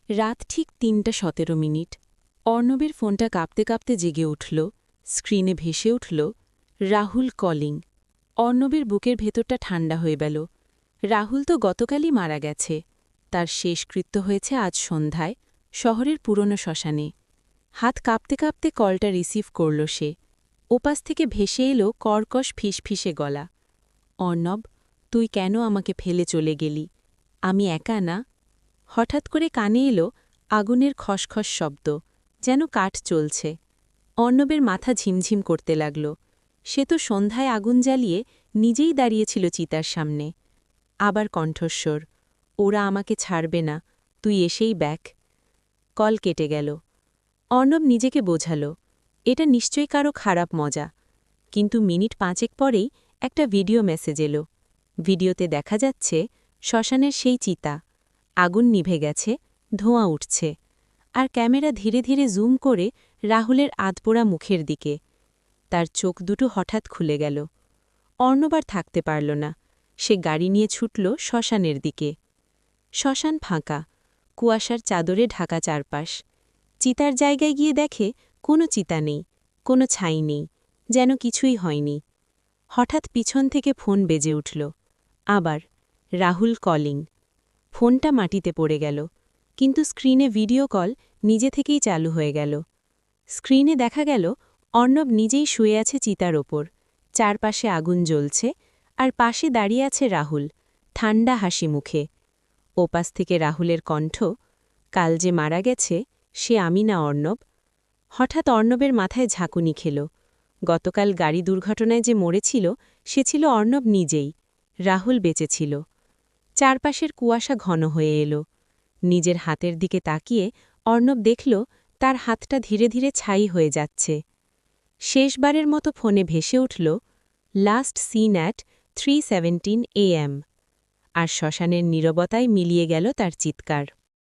রাত ঠিক ৩:১৭। অর্ণবের ফোনটা কাঁপতে কাঁপতে জেগে উঠল। স্ক্রিনে ভেসে উঠল রাহুল কলিং। অর্ণবের বুকের ভেতরটা ঠান্ডা হয়ে গেল। রাহুল তো গতকালই মারা গেছে। তার শেষকৃত্য হয়েছে আজ সন্ধ্যায় শহরের পুরনো শ্মশানে। হাত কাঁপতে কাঁপতে কলটা রিসিভ করল সে। ওপাশ থেকে ভেসে এলো কর্কশ ফিসফিসে গলা। অর্ণব, তুই কেন আমাকে ফেলে চলে গেলি? আমি একা না। হঠাৎ করে কানে এলো আগুনের খসখস শব্দ, যেন কাঠ চলছে। অর্ণবের মাথা ঝিমঝিম করতে লাগল। সে তো সন্ধ্যায় আগুন জ্বালিয়ে নিজেই দাঁড়িয়েছিল চিতার সামনে। আবার কণ্ঠস্বর, ওরা আমাকে ছাড়বে না, তুই এসেই ব্যাক। কল কেটে গেল। অর্ণব নিজেকে বোঝাল, এটা নিশ্চয়ই কারো খারাপ মজা। কিন্তু মিনিট ৫ পরেই একটা ভিডিও মেসেজ এলো। ভিডিওতে দেখা যাচ্ছে শ্মশানের সেই চিতা। আগুন নিভে গেছে, ধোঁয়া উঠছে, আর ক্যামেরা ধীরে ধীরে জুম করে রাহুলের আধপোড়া মুখের দিকে। তার চোখ দুটো হঠাৎ খুলে গেল। অর্ণব আর থাকতে পারল না। সে গাড়ি নিয়ে ছুটল শ্মশানের দিকে। শ্মশান ফাঁকা, কুয়াশার চাদরে ঢাকা চারপাশ। চিতার জায়গায় গিয়ে দেখে কোনো চিতা নেই, কোনো ছাই নেই, যেন কিছুই হয়নি। হঠাৎ পিছন থেকে ফোন বেজে উঠল। আবার রাহুল কলিং। ফোনটা মাটিতে পড়ে গেল, কিন্তু স্ক্রিনে ভিডিও কল নিজে থেকেই চালু হয়ে গেল। স্ক্রিনে দেখা গেল অর্ণব নিজেই শুয়ে আছে চিতার ওপর। চারপাশে আগুন জ্বলছে, আর পাশে দাঁড়িয়ে আছে রাহুল, ঠান্ডা হাসি মুখে। ওপাশ থেকে রাহুলের কণ্ঠ, কাল যে মারা গেছে সে আমি না অর্ণব। হঠাৎ অর্ণবের মাথায় ঝাঁকুনি খেল। গতকাল গাড়ি দুর্ঘটনায় যে মরেছিল সে ছিল অর্ণব নিজেই। রাহুল বেঁচে ছিল। চারপাশের কুয়াশা ঘন হয়ে এলো। নিজের হাতের দিকে তাকিয়ে অর্ণব দেখল তার হাতটা ধীরে ধীরে ছাই হয়ে যাচ্ছে। শেষবারের মতো ফোনে ভেসে উঠল, লাস্ট সিন অ্যাট 3:17 AM। আর শ্মশানের নীরবতায় মিলিয়ে গেল তার চিৎকার।